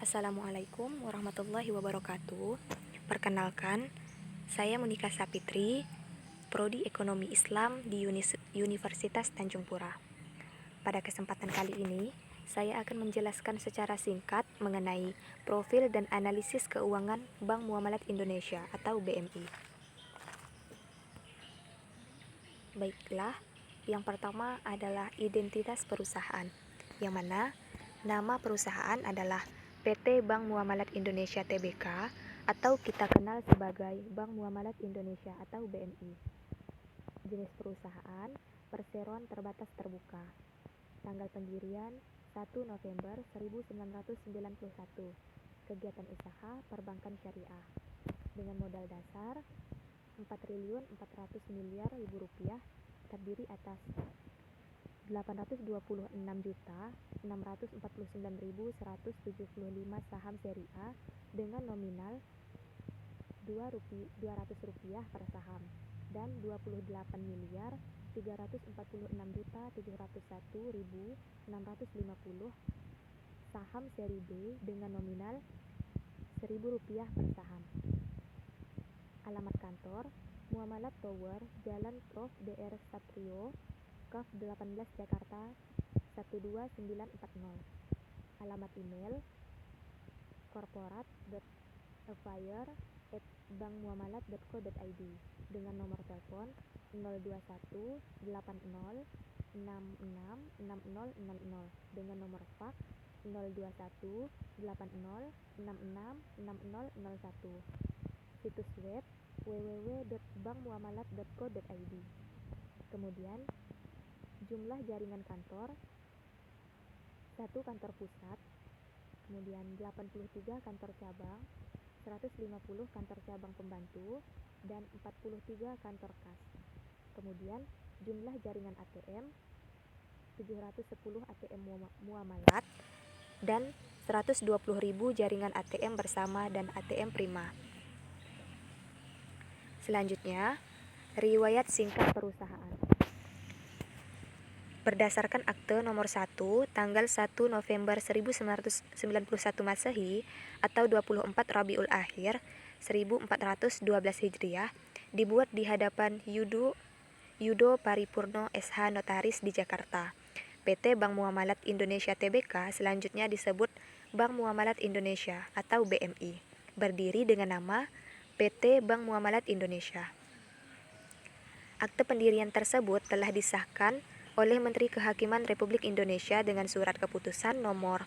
Assalamualaikum warahmatullahi wabarakatuh. Perkenalkan, saya Monika Sapitri, Prodi Ekonomi Islam di Universitas Tanjung Pura. Pada kesempatan kali ini, saya akan menjelaskan secara singkat mengenai profil dan analisis keuangan Bank Muamalat Indonesia atau BMI. Baiklah, yang pertama adalah identitas perusahaan, yang mana nama perusahaan adalah PT Bank Muamalat Indonesia Tbk atau kita kenal sebagai Bank Muamalat Indonesia atau BMI. Jenis perusahaan, perseroan terbatas terbuka. Tanggal pendirian 1 November 1991. Kegiatan usaha perbankan syariah. Dengan modal dasar 4.400.000.000 rupiah, terdiri atas 826.649.175 saham seri A dengan nominal Rp200 per saham dan 28.346.701.650 saham seri B dengan nominal Rp1.000 per saham. Alamat kantor Muamalat Tower, Jalan Prof. Dr. Satrio, Kaf 18 Jakarta 12940. Alamat email corporate.affairs@bankmuamalat.co.id dengan nomor telepon 021 80 66 60 dengan nomor fax 021 80 66 6001. Situs web www.bankmuamalat.co.id. Kemudian jumlah jaringan kantor 1 kantor pusat, kemudian 83 kantor cabang, 150 kantor cabang pembantu, dan 43 kantor kas. Kemudian jumlah jaringan ATM 710 ATM muamalat dan 120.000 jaringan ATM bersama dan ATM prima. Selanjutnya, riwayat singkat perusahaan. Berdasarkan Akte Nomor 1 tanggal 1 November 1991 Masehi atau 24 Rabiul Akhir 1412 Hijriah, dibuat di hadapan Yudo Paripurno SH Notaris di Jakarta. PT Bank Muamalat Indonesia Tbk selanjutnya disebut Bank Muamalat Indonesia atau BMI, berdiri dengan nama PT Bank Muamalat Indonesia. Akte pendirian tersebut telah disahkan oleh Menteri Kehakiman Republik Indonesia dengan surat keputusan nomor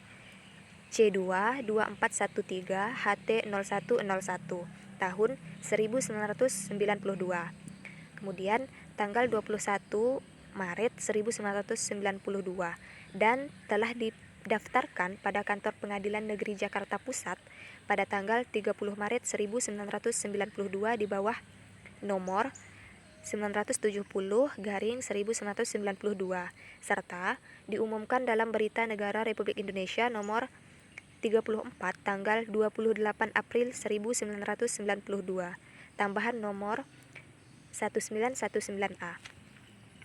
C2-2413 HT0101 tahun 1992. Kemudian tanggal 21 Maret 1992 dan telah didaftarkan pada Kantor Pengadilan Negeri Jakarta Pusat pada tanggal 30 Maret 1992 di bawah nomor 970/1992 serta diumumkan dalam Berita Negara Republik Indonesia nomor 34 tanggal 28 April 1992 tambahan nomor 1919A.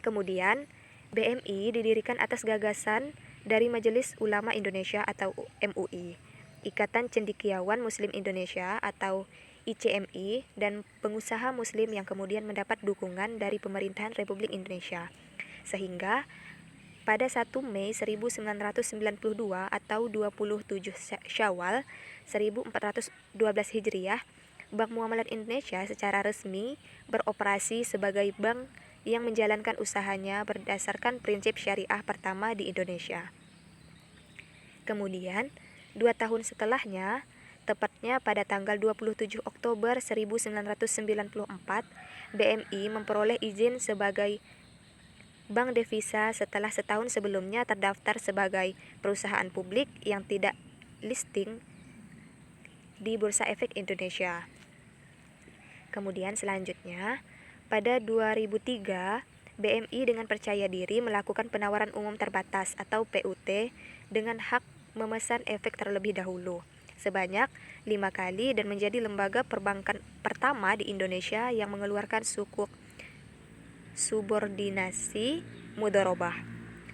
Kemudian BMI didirikan atas gagasan dari Majelis Ulama Indonesia atau MUI, Ikatan Cendekiawan Muslim Indonesia atau ICMI, dan pengusaha muslim yang kemudian mendapat dukungan dari pemerintahan Republik Indonesia. Sehingga pada 1 Mei 1992 atau 27 Syawal 1412 Hijriah, Bank Muamalat Indonesia secara resmi beroperasi sebagai bank yang menjalankan usahanya berdasarkan prinsip syariah pertama di Indonesia. Kemudian, 2 tahun setelahnya, tepatnya pada tanggal 27 Oktober 1994, BMI memperoleh izin sebagai bank devisa setelah setahun sebelumnya terdaftar sebagai perusahaan publik yang tidak listing di Bursa Efek Indonesia. Kemudian selanjutnya, pada 2003, BMI dengan percaya diri melakukan penawaran umum terbatas atau PUT dengan hak memesan efek terlebih dahulu sebanyak 5 kali dan menjadi lembaga perbankan pertama di Indonesia yang mengeluarkan sukuk subordinasi mudharabah.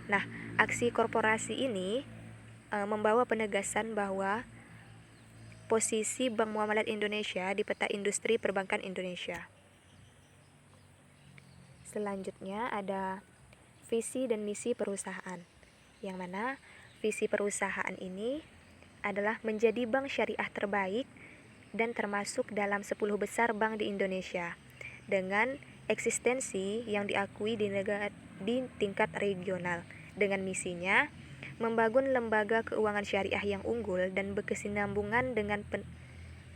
Nah, aksi korporasi ini membawa penegasan bahwa posisi Bank Muamalat Indonesia di peta industri perbankan Indonesia. Selanjutnya ada visi dan misi perusahaan, yang mana visi perusahaan ini adalah menjadi bank syariah terbaik dan termasuk dalam 10 besar bank di Indonesia dengan eksistensi yang diakui di tingkat regional, dengan misinya membangun lembaga keuangan syariah yang unggul dan berkesinambungan dengan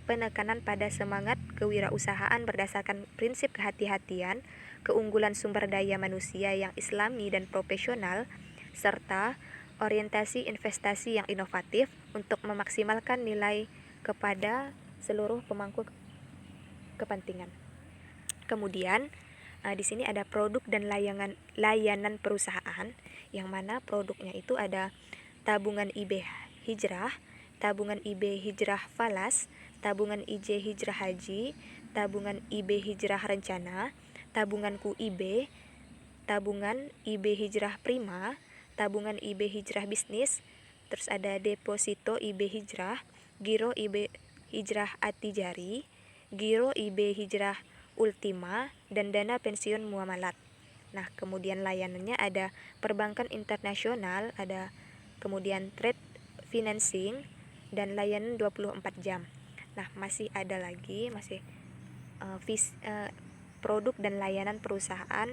penekanan pada semangat kewirausahaan berdasarkan prinsip kehati-hatian, keunggulan sumber daya manusia yang islami dan profesional, serta orientasi investasi yang inovatif untuk memaksimalkan nilai kepada seluruh pemangku kepentingan. Kemudian di sini ada produk dan layanan perusahaan, yang mana produknya itu ada tabungan IB Hijrah, tabungan IB Hijrah Falas, tabungan IJ Hijrah Haji, tabungan IB Hijrah Rencana, tabungan QIB, tabungan IB Hijrah Prima, tabungan IB Hijrah Bisnis, terus ada deposito IB Hijrah, giro IB Hijrah Atijari, giro IB Hijrah Ultima, dan dana pensiun muamalat. Nah, kemudian layanannya ada perbankan internasional, ada kemudian trade financing, dan layanan 24 jam. Nah, masih ada lagi, produk dan layanan perusahaan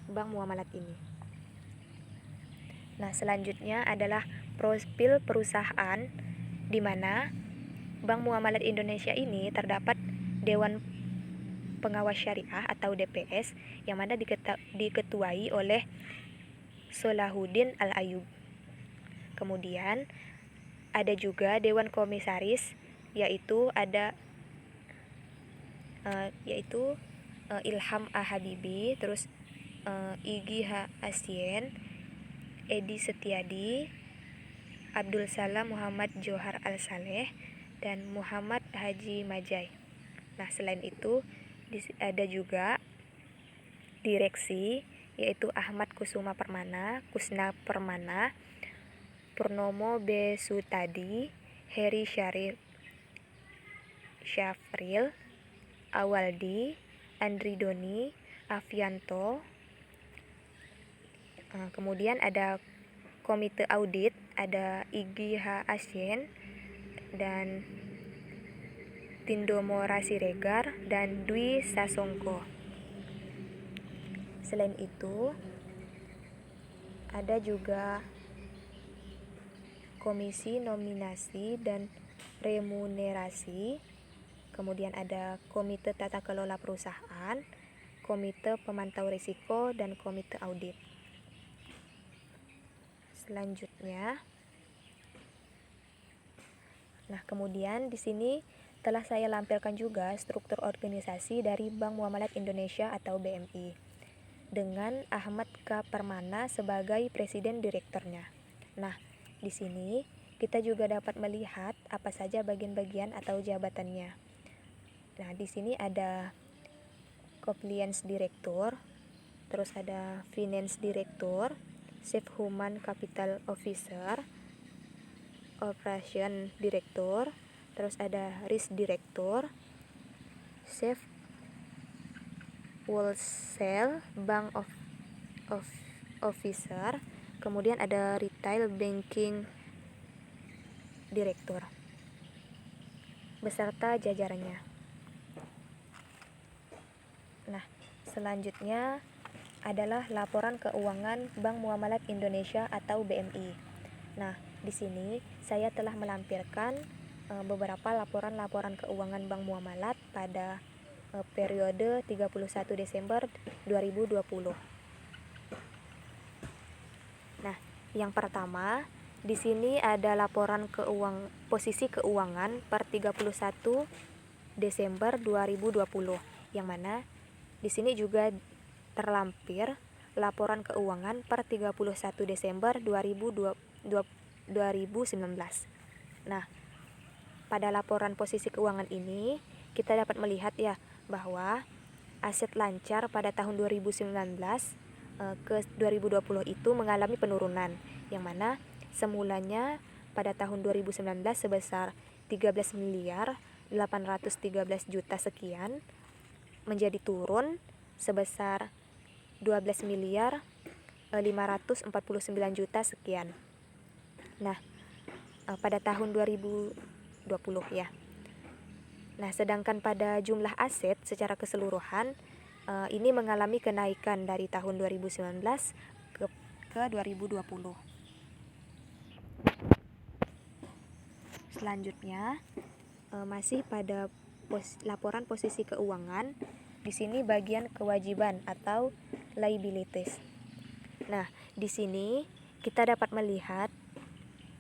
Bank Muamalat ini. Nah, selanjutnya adalah profil perusahaan, di mana Bank Muamalat Indonesia ini terdapat Dewan Pengawas Syariah atau DPS, yang mana diketuai oleh Solahuddin Al-Ayyub. Kemudian ada juga Dewan Komisaris, yaitu Ilham A. Habibie, terus Igi H. Asien, Edi Setiadi, Abdul Salam Muhammad Johar Al-Saleh, dan Muhammad Haji Majai. Nah, selain itu ada juga direksi, yaitu Ahmad Kusna Permana, Purnomo B. Sutadi, Heri Syafril, Awaldi, Andri Doni, Afianto. Kemudian ada komite audit, ada Igi H. Asien dan Tindomora Siregar dan Dwi Sasongko. Selain itu ada juga Komisi Nominasi dan Remunerasi, kemudian ada Komite Tata Kelola Perusahaan, Komite Pemantau Risiko, dan Komite Audit. Selanjutnya, nah kemudian di sini telah saya lampirkan juga struktur organisasi dari Bank Muamalat Indonesia atau BMI, dengan Ahmad K. Permana sebagai presiden direkturnya. Nah, di sini kita juga dapat melihat apa saja bagian-bagian atau jabatannya. Nah, di sini ada Compliance Director, terus ada Finance Director, Chief Human Capital Officer, Operation Director, terus ada Risk Director, Chief Wholesale Bank Officer, kemudian ada Retail Banking Director beserta jajarannya. Nah, selanjutnya adalah laporan keuangan Bank Muamalat Indonesia atau BMI. Nah, di sini saya telah melampirkan beberapa laporan-laporan keuangan Bank Muamalat pada periode 31 Desember 2020. Nah, yang pertama, di sini ada laporan posisi keuangan per 31 Desember 2020, yang mana di sini juga terlampir laporan keuangan per 31 Desember 2019. Nah, pada laporan posisi keuangan ini kita dapat melihat ya bahwa aset lancar pada tahun 2019 ke 2020 itu mengalami penurunan, yang mana semulanya pada tahun 2019 sebesar 13 miliar 813 juta sekian menjadi turun sebesar 12 miliar 549 juta sekian. Nah, pada tahun 2020 ya. Nah, sedangkan pada jumlah aset secara keseluruhan ini mengalami kenaikan dari tahun 2019 ke 2020. Selanjutnya masih pada laporan posisi keuangan. Di sini bagian kewajiban atau liabilities. Nah, di sini kita dapat melihat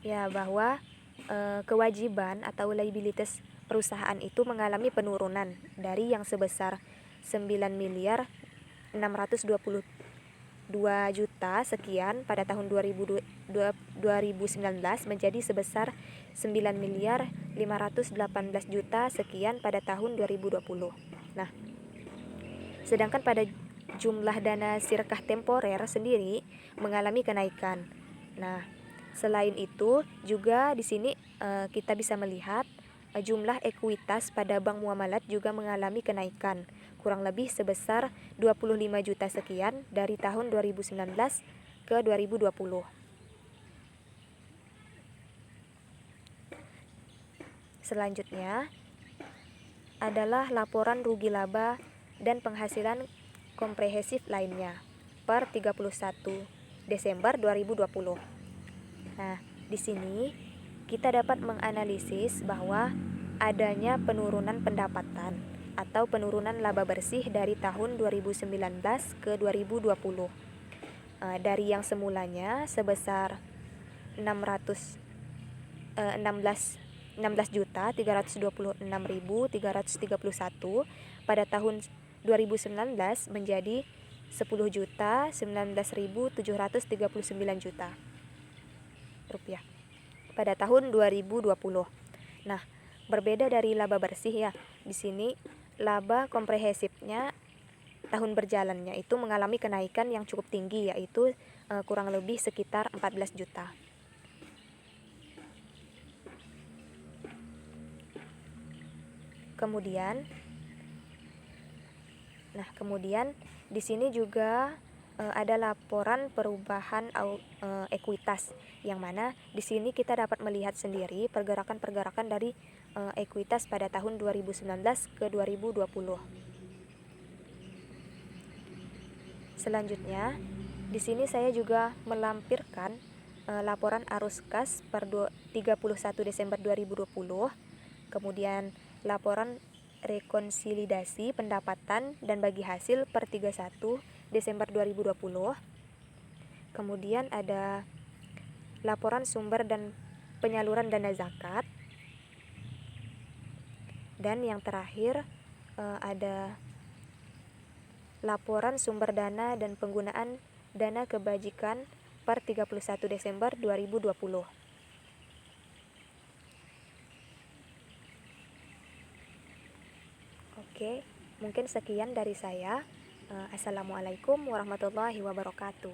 ya bahwa kewajiban atau liabilities perusahaan itu mengalami penurunan dari yang sebesar 9 miliar 622 juta sekian pada tahun 2019 menjadi sebesar 9 miliar 518 juta sekian pada tahun 2020. Nah, sedangkan pada jumlah dana sirkah temporer sendiri mengalami kenaikan. Nah, selain itu juga di sini kita bisa melihat jumlah ekuitas pada bank muamalat juga mengalami kenaikan, kurang lebih sebesar 25 juta sekian dari tahun 2019 ke 2020. Selanjutnya adalah laporan rugi laba dan penghasilan komprehensif lainnya per 31 Desember 2020. Nah, di sini kita dapat menganalisis bahwa adanya penurunan pendapatan atau penurunan laba bersih dari tahun 2019 ke 2020. Dari yang semulanya sebesar 16.326.331 pada tahun 2019 menjadi 10.019.739 juta rupiah pada tahun 2020. Nah, berbeda dari laba bersih ya. Di sini laba komprehensifnya tahun berjalannya itu mengalami kenaikan yang cukup tinggi, yaitu kurang lebih sekitar 14 juta. Kemudian di sini juga ada laporan perubahan ekuitas, yang mana di sini kita dapat melihat sendiri pergerakan-pergerakan dari ekuitas pada tahun 2019 ke 2020. Selanjutnya, di sini saya juga melampirkan laporan arus kas per 31 Desember 2020, kemudian laporan rekonsolidasi pendapatan dan bagi hasil per 31 Desember 2020. Kemudian ada laporan sumber dan penyaluran dana zakat. Dan yang terakhir ada laporan sumber dana dan penggunaan dana kebajikan per 31 Desember 2020. Oke, mungkin sekian dari saya. Assalamualaikum warahmatullahi wabarakatuh.